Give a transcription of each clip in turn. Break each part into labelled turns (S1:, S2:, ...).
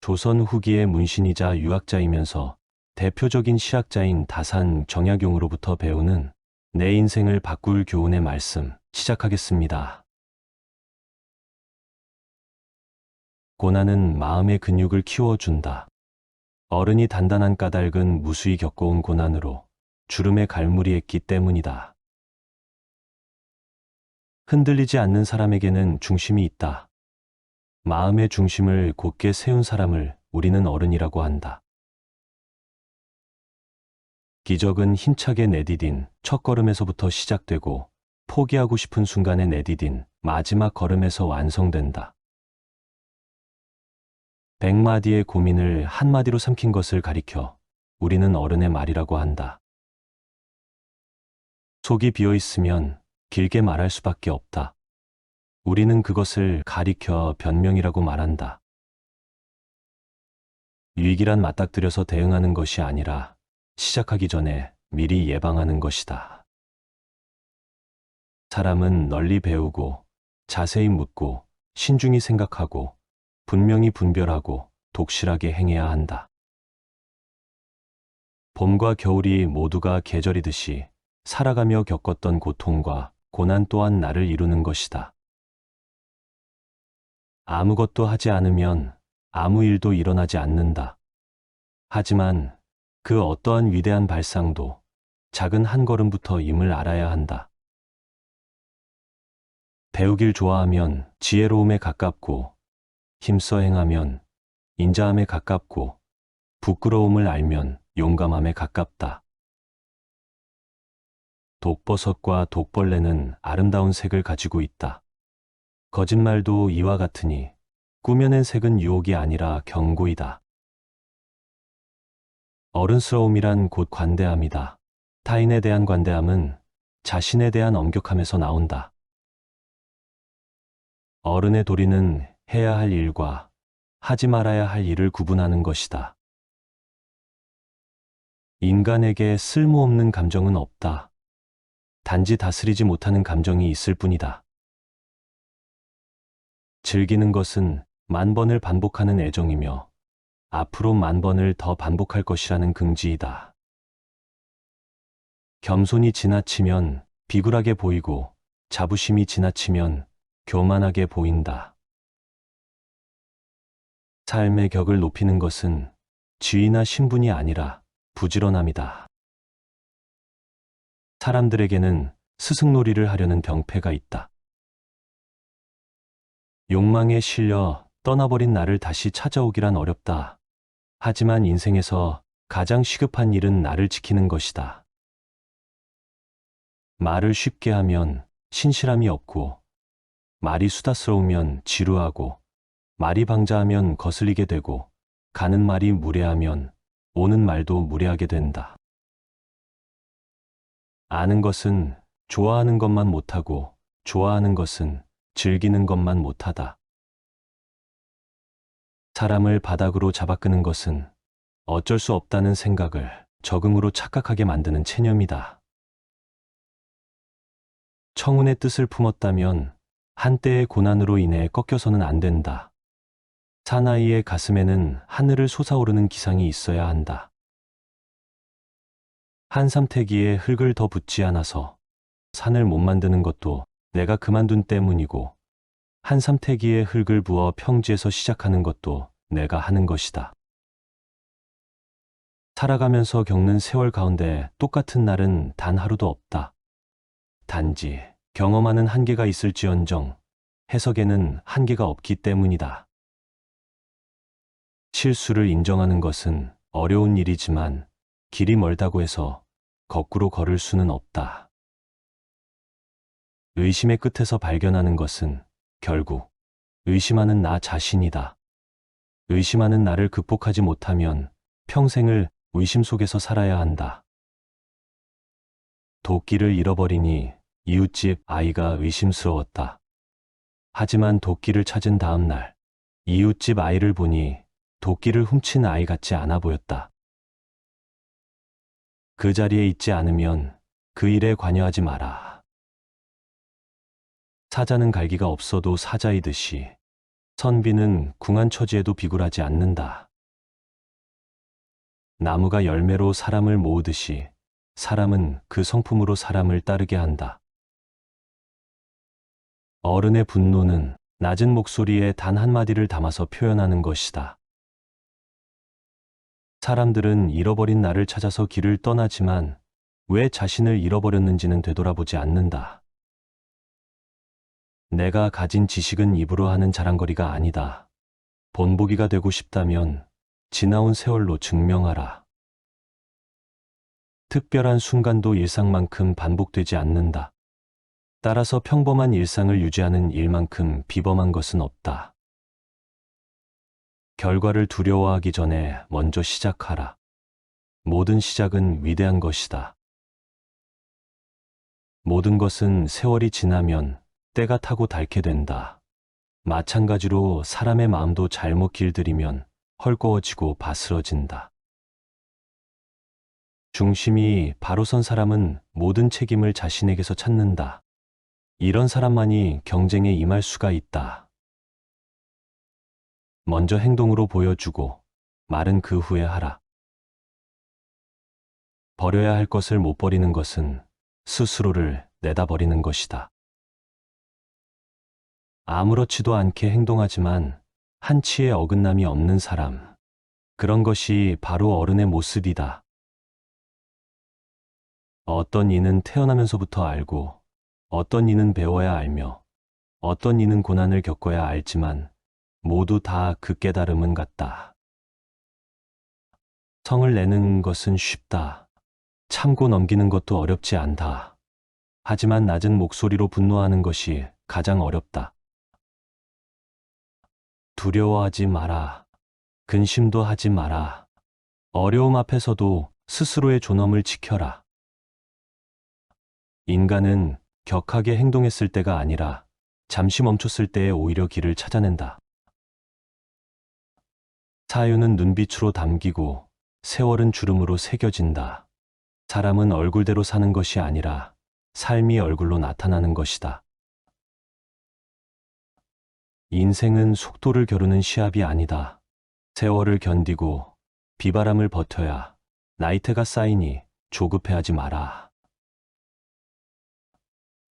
S1: 조선 후기의 문신이자 유학자이면서 대표적인 시학자인 다산 정약용으로부터 배우는 내 인생을 바꿀 교훈의 말씀 시작하겠습니다. 고난은 마음의 근육을 키워준다. 어른이 단단한 까닭은 무수히 겪어온 고난으로 주름에 갈무리했기 때문이다. 흔들리지 않는 사람에게는 중심이 있다. 마음의 중심을 곧게 세운 사람을 우리는 어른이라고 한다. 기적은 힘차게 내디딘 첫 걸음에서부터 시작되고 포기하고 싶은 순간에 내디딘 마지막 걸음에서 완성된다. 100마디의 고민을 한마디로 삼킨 것을 가리켜 우리는 어른의 말이라고 한다. 속이 비어있으면 길게 말할 수밖에 없다. 우리는 그것을 가리켜 변명이라고 말한다. 위기란 맞닥뜨려서 대응하는 것이 아니라 시작하기 전에 미리 예방하는 것이다. 사람은 널리 배우고 자세히 묻고 신중히 생각하고 분명히 분별하고 독실하게 행해야 한다. 봄과 겨울이 모두가 계절이듯이 살아가며 겪었던 고통과 고난 또한 나를 이루는 것이다. 아무것도 하지 않으면 아무 일도 일어나지 않는다. 하지만 그 어떠한 위대한 발상도 작은 한 걸음부터임을 알아야 한다. 배우길 좋아하면 지혜로움에 가깝고 힘써 행하면 인자함에 가깝고 부끄러움을 알면 용감함에 가깝다. 독버섯과 독벌레는 아름다운 색을 가지고 있다. 거짓말도 이와 같으니 꾸며낸 색은 유혹이 아니라 경고이다. 어른스러움이란 곧 관대함이다. 타인에 대한 관대함은 자신에 대한 엄격함에서 나온다. 어른의 도리는 해야 할 일과 하지 말아야 할 일을 구분하는 것이다. 인간에게 쓸모없는 감정은 없다. 단지 다스리지 못하는 감정이 있을 뿐이다. 즐기는 것은 10,000번을 반복하는 애정이며 앞으로 10,000번을 더 반복할 것이라는 긍지이다. 겸손이 지나치면 비굴하게 보이고 자부심이 지나치면 교만하게 보인다. 삶의 격을 높이는 것은 지위나 신분이 아니라 부지런함이다. 사람들에게는 스승놀이를 하려는 병폐가 있다. 욕망에 실려 떠나버린 나를 다시 찾아오기란 어렵다. 하지만 인생에서 가장 시급한 일은 나를 지키는 것이다. 말을 쉽게 하면 신실함이 없고, 말이 수다스러우면 지루하고, 말이 방자하면 거슬리게 되고, 가는 말이 무례하면 오는 말도 무례하게 된다. 아는 것은 좋아하는 것만 못하고, 좋아하는 것은 즐기는 것만 못하다. 사람을 바닥으로 잡아끄는 것은 어쩔 수 없다는 생각을 적응으로 착각하게 만드는 체념이다. 청운의 뜻을 품었다면 한때의 고난으로 인해 꺾여서는 안 된다. 사나이의 가슴에는 하늘을 솟아오르는 기상이 있어야 한다. 한삼태기에 흙을 더 붓지 않아서 산을 못 만드는 것도 내가 그만둔 때문이고, 한삼태기에 흙을 부어 평지에서 시작하는 것도 내가 하는 것이다. 살아가면서 겪는 세월 가운데 똑같은 날은 단 하루도 없다. 단지 경험하는 한계가 있을지언정 해석에는 한계가 없기 때문이다. 실수를 인정하는 것은 어려운 일이지만 길이 멀다고 해서 거꾸로 걸을 수는 없다. 의심의 끝에서 발견하는 것은 결국 의심하는 나 자신이다. 의심하는 나를 극복하지 못하면 평생을 의심 속에서 살아야 한다. 도끼를 잃어버리니 이웃집 아이가 의심스러웠다. 하지만 도끼를 찾은 다음 날 이웃집 아이를 보니 도끼를 훔친 아이 같지 않아 보였다. 그 자리에 있지 않으면 그 일에 관여하지 마라. 사자는 갈기가 없어도 사자이듯이 선비는 궁한 처지에도 비굴하지 않는다. 나무가 열매로 사람을 모으듯이 사람은 그 성품으로 사람을 따르게 한다. 어른의 분노는 낮은 목소리에 단 한마디를 담아서 표현하는 것이다. 사람들은 잃어버린 나를 찾아서 길을 떠나지만 왜 자신을 잃어버렸는지는 되돌아보지 않는다. 내가 가진 지식은 입으로 하는 자랑거리가 아니다. 본보기가 되고 싶다면 지나온 세월로 증명하라. 특별한 순간도 일상만큼 반복되지 않는다. 따라서 평범한 일상을 유지하는 일만큼 비범한 것은 없다. 결과를 두려워하기 전에 먼저 시작하라. 모든 시작은 위대한 것이다. 모든 것은 세월이 지나면 때가 타고 닳게 된다. 마찬가지로 사람의 마음도 잘못 길들이면 헐거워지고 바스러진다. 중심이 바로 선 사람은 모든 책임을 자신에게서 찾는다. 이런 사람만이 경쟁에 임할 수가 있다. 먼저 행동으로 보여주고 말은 그 후에 하라. 버려야 할 것을 못 버리는 것은 스스로를 내다버리는 것이다. 아무렇지도 않게 행동하지만 한치의 어긋남이 없는 사람, 그런 것이 바로 어른의 모습이다. 어떤 이는 태어나면서부터 알고 어떤 이는 배워야 알며 어떤 이는 고난을 겪어야 알지만 모두 다 그 깨달음은 같다. 성을 내는 것은 쉽다. 참고 넘기는 것도 어렵지 않다. 하지만 낮은 목소리로 분노하는 것이 가장 어렵다. 두려워하지 마라. 근심도 하지 마라. 어려움 앞에서도 스스로의 존엄을 지켜라. 인간은 격하게 행동했을 때가 아니라 잠시 멈췄을 때에 오히려 길을 찾아낸다. 사유는 눈빛으로 담기고 세월은 주름으로 새겨진다. 사람은 얼굴대로 사는 것이 아니라 삶이 얼굴로 나타나는 것이다. 인생은 속도를 겨루는 시합이 아니다. 세월을 견디고 비바람을 버텨야 나이테가 쌓이니 조급해하지 마라.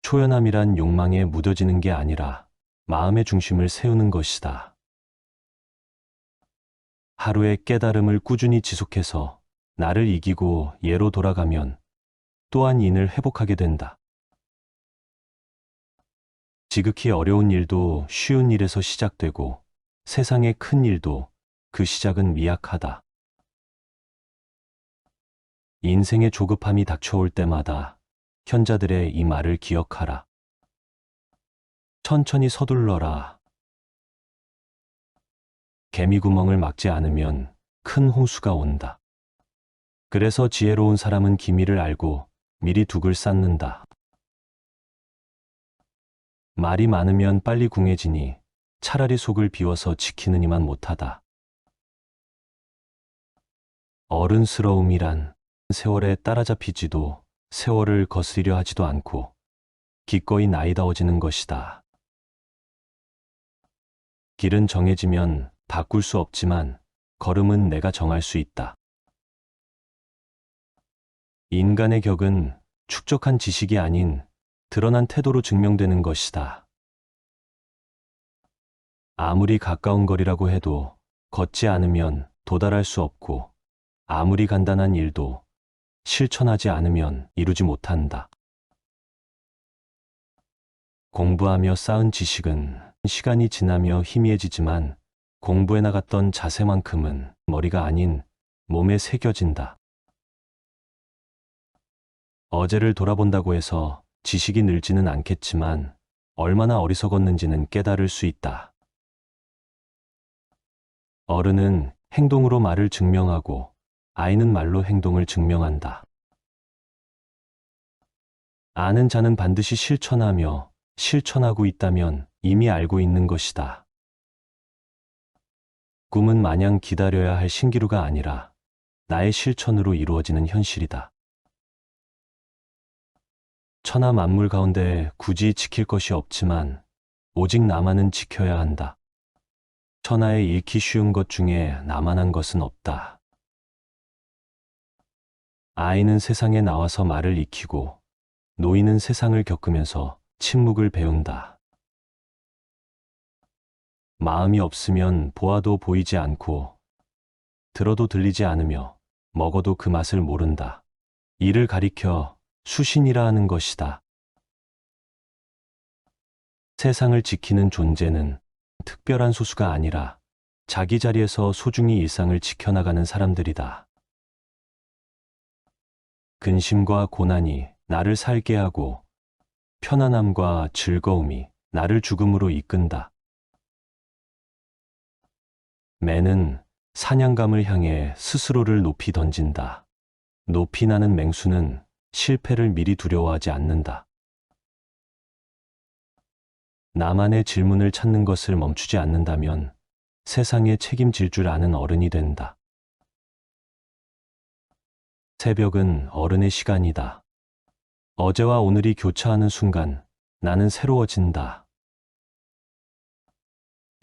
S1: 초연함이란 욕망에 무뎌지는 게 아니라 마음의 중심을 세우는 것이다. 하루의 깨달음을 꾸준히 지속해서 나를 이기고 예로 돌아가면 또한 인을 회복하게 된다. 지극히 어려운 일도 쉬운 일에서 시작되고 세상의 큰 일도 그 시작은 미약하다. 인생의 조급함이 닥쳐올 때마다 현자들의 이 말을 기억하라. 천천히 서둘러라. 개미 구멍을 막지 않으면 큰 홍수가 온다. 그래서 지혜로운 사람은 기미를 알고 미리 둑을 쌓는다. 말이 많으면 빨리 궁해지니 차라리 속을 비워서 지키는 이만 못하다. 어른스러움이란 세월에 따라잡히지도 세월을 거스리려 하지도 않고 기꺼이 나이다워지는 것이다. 길은 정해지면 바꿀 수 없지만 걸음은 내가 정할 수 있다. 인간의 격은 축적한 지식이 아닌 드러난 태도로 증명되는 것이다. 아무리 가까운 거리라고 해도 걷지 않으면 도달할 수 없고 아무리 간단한 일도 실천하지 않으면 이루지 못한다. 공부하며 쌓은 지식은 시간이 지나며 희미해지지만 공부해 나갔던 자세만큼은 머리가 아닌 몸에 새겨진다. 어제를 돌아본다고 해서 지식이 늘지는 않겠지만 얼마나 어리석었는지는 깨달을 수 있다. 어른은 행동으로 말을 증명하고 아이는 말로 행동을 증명한다. 아는 자는 반드시 실천하며 실천하고 있다면 이미 알고 있는 것이다. 꿈은 마냥 기다려야 할 신기루가 아니라 나의 실천으로 이루어지는 현실이다. 천하 만물 가운데 굳이 지킬 것이 없지만 오직 나만은 지켜야 한다. 천하에 잃기 쉬운 것 중에 나만한 것은 없다. 아이는 세상에 나와서 말을 익히고 노인은 세상을 겪으면서 침묵을 배운다. 마음이 없으면 보아도 보이지 않고 들어도 들리지 않으며 먹어도 그 맛을 모른다. 이를 가리켜 수신이라 하는 것이다. 세상을 지키는 존재는 특별한 소수가 아니라 자기 자리에서 소중히 일상을 지켜나가는 사람들이다. 근심과 고난이 나를 살게 하고 편안함과 즐거움이 나를 죽음으로 이끈다. 매는 사냥감을 향해 스스로를 높이 던진다. 높이 나는 맹수는 실패를 미리 두려워하지 않는다. 나만의 질문을 찾는 것을 멈추지 않는다면 세상에 책임질 줄 아는 어른이 된다. 새벽은 어른의 시간이다. 어제와 오늘이 교차하는 순간 나는 새로워진다.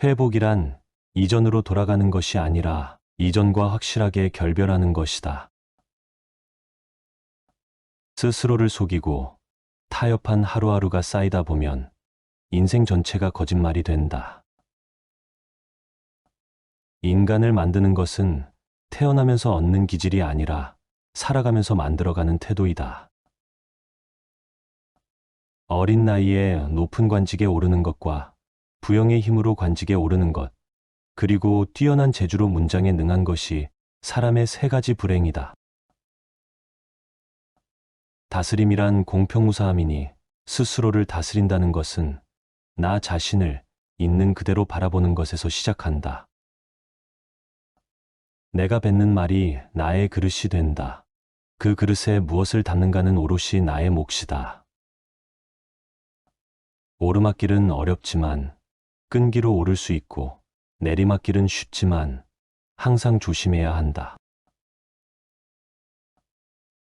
S1: 회복이란 이전으로 돌아가는 것이 아니라 이전과 확실하게 결별하는 것이다. 스스로를 속이고 타협한 하루하루가 쌓이다 보면 인생 전체가 거짓말이 된다. 인간을 만드는 것은 태어나면서 얻는 기질이 아니라 살아가면서 만들어가는 태도이다. 어린 나이에 높은 관직에 오르는 것과 부영의 힘으로 관직에 오르는 것, 그리고 뛰어난 재주로 문장에 능한 것이 사람의 세 가지 불행이다. 다스림이란 공평무사함이니 스스로를 다스린다는 것은 나 자신을 있는 그대로 바라보는 것에서 시작한다. 내가 뱉는 말이 나의 그릇이 된다. 그 그릇에 무엇을 담는가는 오롯이 나의 몫이다. 오르막길은 어렵지만 끈기로 오를 수 있고 내리막길은 쉽지만 항상 조심해야 한다.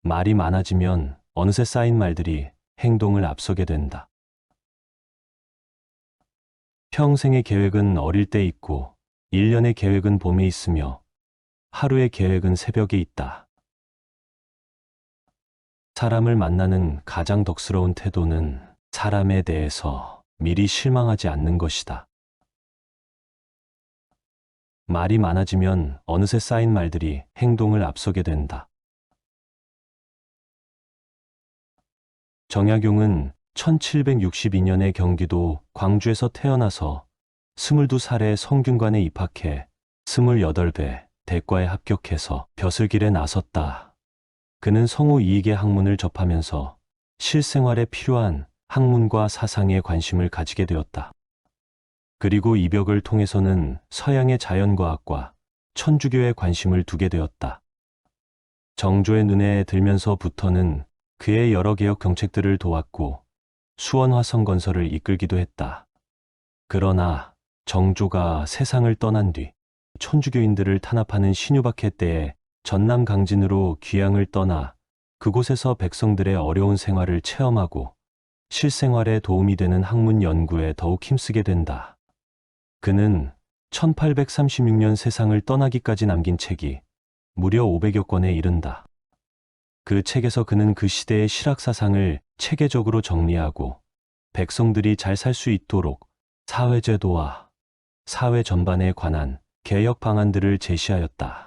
S1: 말이 많아지면 어느새 쌓인 말들이 행동을 앞서게 된다. 평생의 계획은 어릴 때 있고 1년의 계획은 봄에 있으며 하루의 계획은 새벽에 있다. 사람을 만나는 가장 덕스러운 태도는 사람에 대해서 미리 실망하지 않는 것이다. 말이 많아지면 어느새 쌓인 말들이 행동을 앞서게 된다. 정약용은 1762년에 경기도 광주에서 태어나서 22살에 성균관에 입학해 28배 대과에 합격해서 벼슬길에 나섰다. 그는 성우 이익의 학문을 접하면서 실생활에 필요한 학문과 사상에 관심을 가지게 되었다. 그리고 이벽을 통해서는 서양의 자연과학과 천주교에 관심을 두게 되었다. 정조의 눈에 들면서부터는 그의 여러 개혁 정책들을 도왔고 수원화성 건설을 이끌기도 했다. 그러나 정조가 세상을 떠난 뒤 천주교인들을 탄압하는 신유박해 때에 전남 강진으로 귀향을 떠나 그곳에서 백성들의 어려운 생활을 체험하고 실생활에 도움이 되는 학문 연구에 더욱 힘쓰게 된다. 그는 1836년 세상을 떠나기까지 남긴 책이 무려 500여 권에 이른다. 그 책에서 그는 그 시대의 실학사상을 체계적으로 정리하고 백성들이 잘 살 수 있도록 사회제도와 사회 전반에 관한 개혁 방안들을 제시하였다.